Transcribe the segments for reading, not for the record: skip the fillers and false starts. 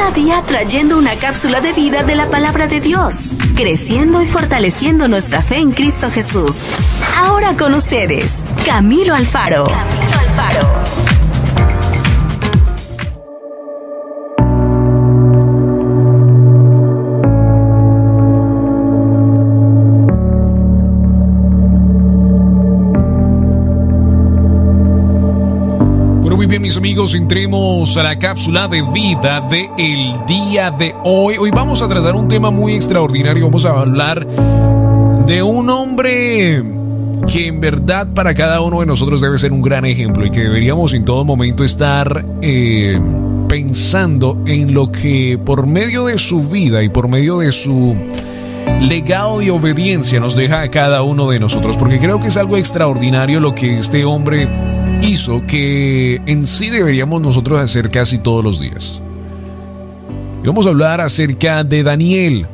Cada día trayendo una cápsula de vida de la palabra de Dios, creciendo y fortaleciendo nuestra fe en Cristo Jesús. Ahora con ustedes, Camilo Alfaro. Muy bien, mis amigos, entremos a la cápsula de vida del día de hoy. Hoy vamos a tratar un tema muy extraordinario. Vamos a hablar de un hombre que en verdad para cada uno de nosotros debe ser un gran ejemplo y que deberíamos en todo momento estar pensando en lo que por medio de su vida y por medio de su legado de obediencia nos deja a cada uno de nosotros, porque creo que es algo extraordinario lo que este hombre hizo, que en sí deberíamos nosotros hacer casi todos los días. Y vamos a hablar acerca de Daniel.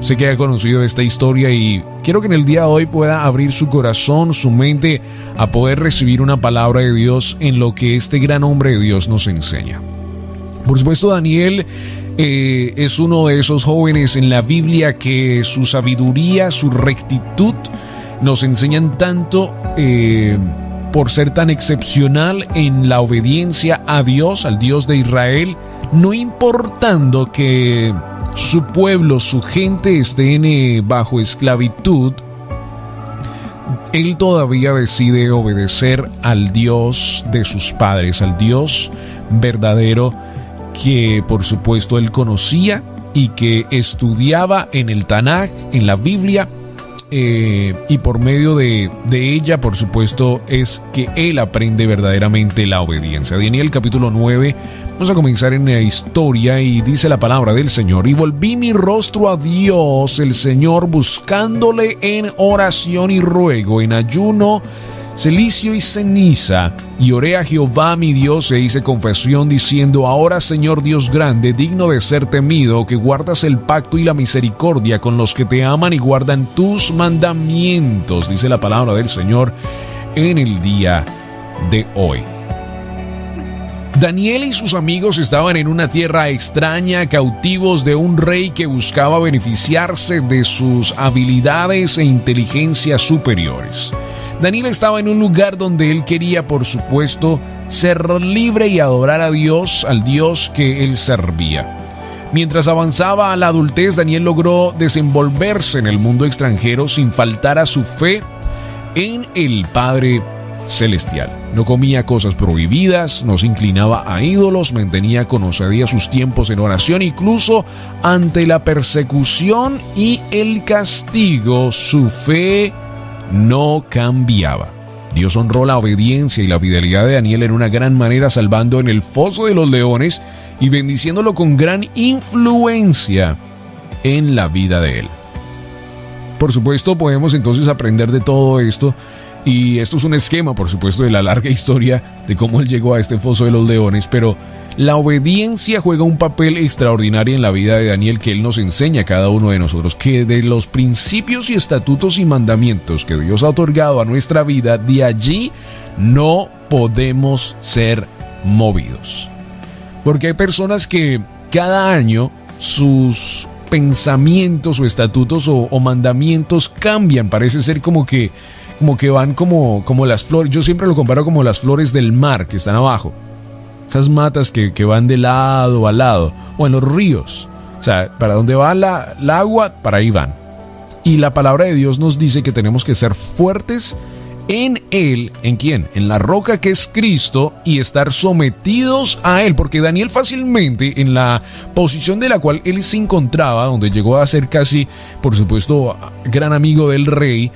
Sé que ha conocido esta historia y quiero que en el día de hoy pueda abrir su corazón, su mente, a poder recibir una palabra de Dios en lo que este gran hombre de Dios nos enseña. Por supuesto, Daniel es uno de esos jóvenes en la Biblia que su sabiduría, su rectitud nos enseñan tanto por ser tan excepcional en la obediencia a Dios, al Dios de Israel, no importando que su pueblo, su gente estén bajo esclavitud, él todavía decide obedecer al Dios de sus padres, al Dios verdadero que por supuesto él conocía y que estudiaba en el Tanaj, en la Biblia. Y por medio de ella, por supuesto, es que él aprende verdaderamente la obediencia. Daniel capítulo 9, vamos a comenzar en la historia y dice la palabra del Señor: y volví mi rostro a Dios el Señor, buscándole en oración y ruego, en ayuno, cilicio y ceniza, y oré a Jehová mi Dios e hice confesión diciendo: ahora, Señor Dios grande, digno de ser temido, que guardas el pacto y la misericordia con los que te aman y guardan tus mandamientos, dice la palabra del Señor en el día de hoy. Daniel y sus amigos estaban en una tierra extraña, cautivos de un rey que buscaba beneficiarse de sus habilidades e inteligencia superiores. Daniel estaba en un lugar donde él quería, por supuesto, ser libre y adorar a Dios, al Dios que él servía. Mientras avanzaba a la adultez, Daniel logró desenvolverse en el mundo extranjero sin faltar a su fe en el Padre Celestial. No comía cosas prohibidas, no se inclinaba a ídolos, mantenía conocedía sus tiempos en oración, incluso ante la persecución y el castigo, su fe no cambiaba. Dios honró la obediencia y la fidelidad de Daniel en una gran manera, salvando en el foso de los leones y bendiciéndolo con gran influencia en la vida de él. Por supuesto, podemos entonces aprender de todo esto, y esto es un esquema, por supuesto, de la larga historia de cómo él llegó a este foso de los leones, pero la obediencia juega un papel extraordinario en la vida de Daniel, que él nos enseña a cada uno de nosotros, que de los principios y estatutos y mandamientos que Dios ha otorgado a nuestra vida, de allí no podemos ser movidos. Porque hay personas que cada año sus pensamientos o estatutos o mandamientos cambian. Parece ser como que van como las flores. Yo siempre lo comparo como las flores del mar que están abajo. Esas matas que van de lado a lado, o en los ríos. O sea, para donde va la agua, para ahí van. Y la palabra de Dios nos dice que tenemos que ser fuertes en Él. ¿En quién? En la roca que es Cristo, y estar sometidos a Él. Porque Daniel fácilmente, en la posición de la cual él se encontraba, donde llegó a ser casi, por supuesto, gran amigo del rey,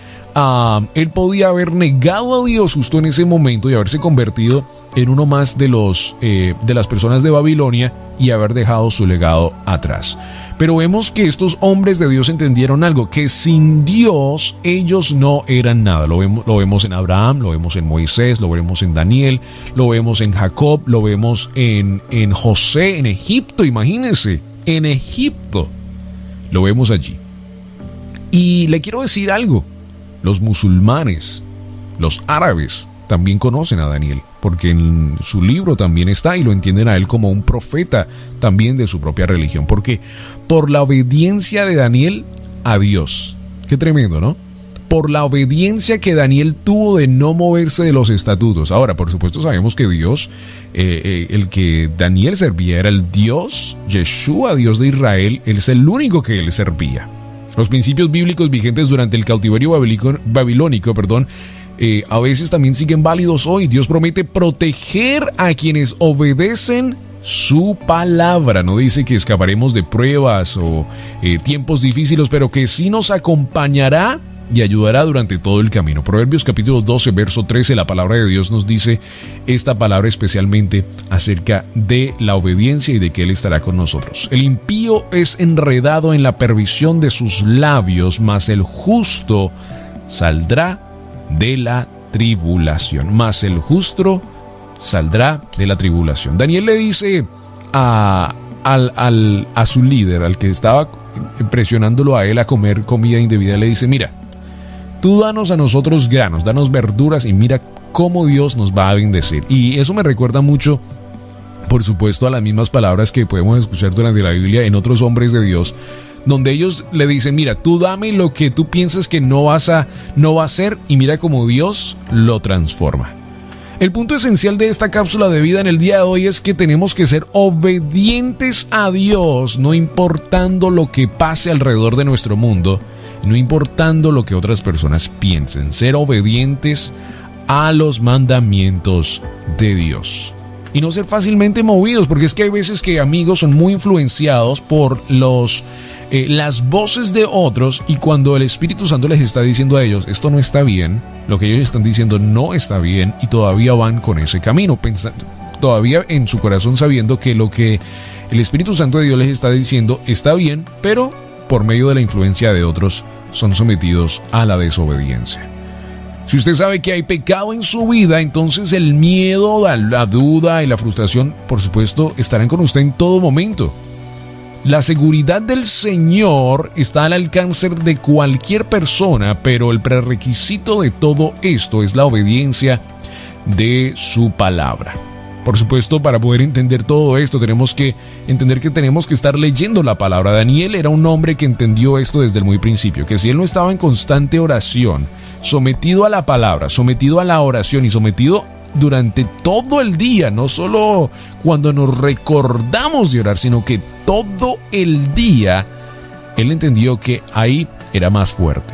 él podía haber negado a Dios justo en ese momento y haberse convertido en uno más de las personas de Babilonia y haber dejado su legado atrás. Pero vemos que estos hombres de Dios entendieron algo, que sin Dios ellos no eran nada. Lo vemos en Abraham, lo vemos en Moisés, lo vemos en Daniel, lo vemos en Jacob, lo vemos en José, en Egipto, imagínense, en Egipto. Lo vemos allí. Y le quiero decir algo. Los musulmanes, los árabes, también conocen a Daniel. porque en su libro también está, y lo entienden a él como un profeta también de su propia religión, porque por la obediencia de Daniel a Dios. Qué tremendo, ¿no? Por la obediencia que Daniel tuvo de no moverse de los estatutos. Ahora, por supuesto, sabemos que Dios, el que Daniel servía, era el Dios, Yeshua, Dios de Israel. Él es el único que él servía. Los principios bíblicos vigentes durante el cautiverio babilónico, a veces también siguen válidos hoy. Dios promete proteger a quienes obedecen su palabra. No dice que escaparemos de pruebas o tiempos difíciles, pero que sí nos acompañará y ayudará durante todo el camino. Proverbios capítulo 12, verso 13, la palabra de Dios nos dice esta palabra especialmente acerca de la obediencia y de que Él estará con nosotros. El impío es enredado en la perversión de sus labios, mas el justo saldrá de la tribulación. Daniel le dice a su líder, al que estaba presionándolo a él a comer comida indebida, le dice: mira, tú danos a nosotros granos, danos verduras y mira cómo Dios nos va a bendecir. Y eso me recuerda mucho, por supuesto, a las mismas palabras que podemos escuchar durante la Biblia en otros hombres de Dios, donde ellos le dicen: mira, tú dame lo que tú piensas que no va a ser, y mira cómo Dios lo transforma. El punto esencial de esta cápsula de vida en el día de hoy es que tenemos que ser obedientes a Dios, no importando lo que pase alrededor de nuestro mundo, no importando lo que otras personas piensen. Ser obedientes a los mandamientos de Dios. Y no ser fácilmente movidos, porque es que hay veces que amigos son muy influenciados por las voces de otros, y cuando el Espíritu Santo les está diciendo a ellos: esto no está bien, lo que ellos están diciendo no está bien, y todavía van con ese camino, pensando, todavía en su corazón sabiendo que lo que el Espíritu Santo de Dios les está diciendo está bien, pero por medio de la influencia de otros son sometidos a la desobediencia. Si usted sabe que hay pecado en su vida, entonces el miedo, la duda y la frustración, por supuesto, estarán con usted en todo momento. La seguridad del Señor está al alcance de cualquier persona, pero el prerequisito de todo esto es la obediencia de su palabra. Por supuesto, para poder entender todo esto, tenemos que entender que tenemos que estar leyendo la palabra. Daniel era un hombre que entendió esto desde el muy principio, que si él no estaba en constante oración, sometido a la palabra, sometido a la oración y sometido durante todo el día, no solo cuando nos recordamos de orar, sino que todo el día, él entendió que ahí era más fuerte.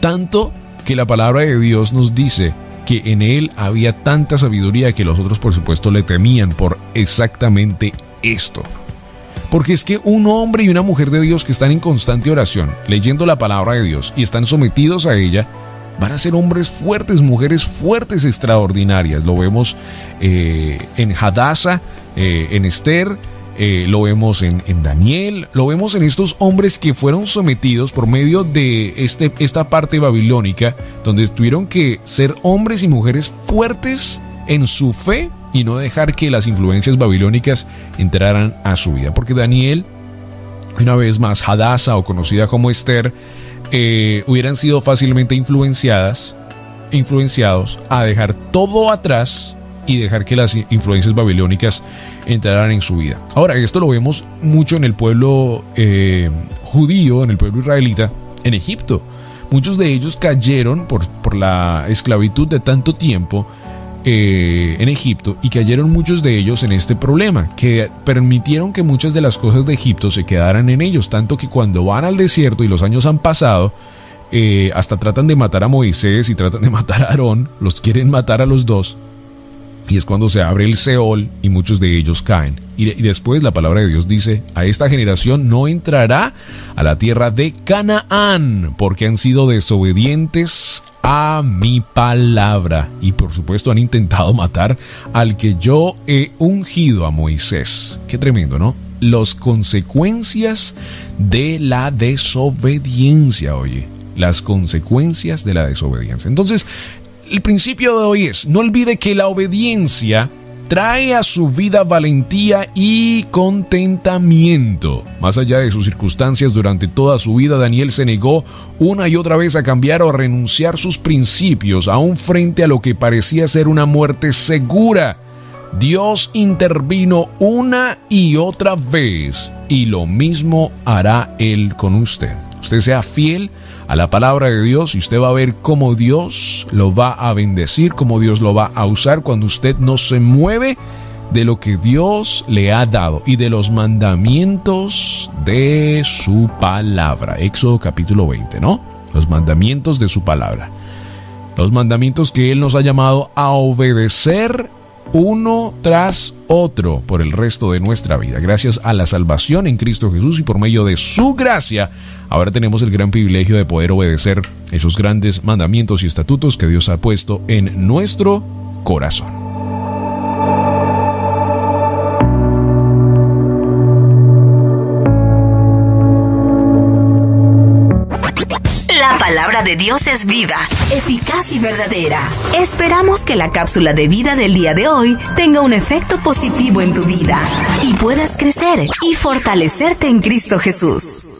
Tanto que la palabra de Dios nos dice que en él había tanta sabiduría que los otros, por supuesto, le temían por exactamente esto. Porque es que un hombre y una mujer de Dios que están en constante oración, leyendo la palabra de Dios y están sometidos a ella, van a ser hombres fuertes, mujeres fuertes, extraordinarias. Lo vemos en Hadassah, en Esther, lo vemos en Daniel, lo vemos en estos hombres que fueron sometidos por medio de esta parte babilónica, donde tuvieron que ser hombres y mujeres fuertes en su fe y no dejar que las influencias babilónicas entraran a su vida. Porque Daniel, una vez más, Hadassah, o conocida como Esther, hubieran sido fácilmente influenciados a dejar todo atrás y dejar que las influencias babilónicas entraran en su vida. Ahora, esto lo vemos mucho en el pueblo judío, en el pueblo israelita, en Egipto. Muchos de ellos cayeron por la esclavitud de tanto tiempo en Egipto, y cayeron muchos de ellos en este problema, que permitieron que muchas de las cosas de Egipto se quedaran en ellos, tanto que cuando van al desierto y los años han pasado, hasta tratan de matar a Moisés y tratan de matar a Aarón, los quieren matar a los dos, y es cuando se abre el Seol y muchos de ellos caen. Y después la palabra de Dios dice: a esta generación no entrará a la tierra de Canaán, porque han sido desobedientes a mi palabra. Y por supuesto han intentado matar al que yo he ungido, a Moisés. Qué tremendo, ¿no? Las consecuencias de la desobediencia, oye. Las consecuencias de la desobediencia. Entonces, el principio de hoy es: no olvide que la obediencia trae a su vida valentía y contentamiento. Más allá de sus circunstancias, durante toda su vida, Daniel se negó una y otra vez a cambiar o a renunciar sus principios, aún frente a lo que parecía ser una muerte segura. Dios intervino una y otra vez, y lo mismo hará Él con usted. Usted sea fiel a la palabra de Dios y usted va a ver cómo Dios lo va a bendecir, cómo Dios lo va a usar cuando usted no se mueve de lo que Dios le ha dado y de los mandamientos de su palabra. Éxodo capítulo 20, ¿no? Los mandamientos de su palabra. Los mandamientos que Él nos ha llamado a obedecer uno tras otro por el resto de nuestra vida. Gracias a la salvación en Cristo Jesús y por medio de su gracia, ahora tenemos el gran privilegio de poder obedecer esos grandes mandamientos y estatutos que Dios ha puesto en nuestro corazón. La palabra de Dios es viva, eficaz y verdadera. Esperamos que la cápsula de vida del día de hoy tenga un efecto positivo en tu vida y puedas crecer y fortalecerte en Cristo Jesús.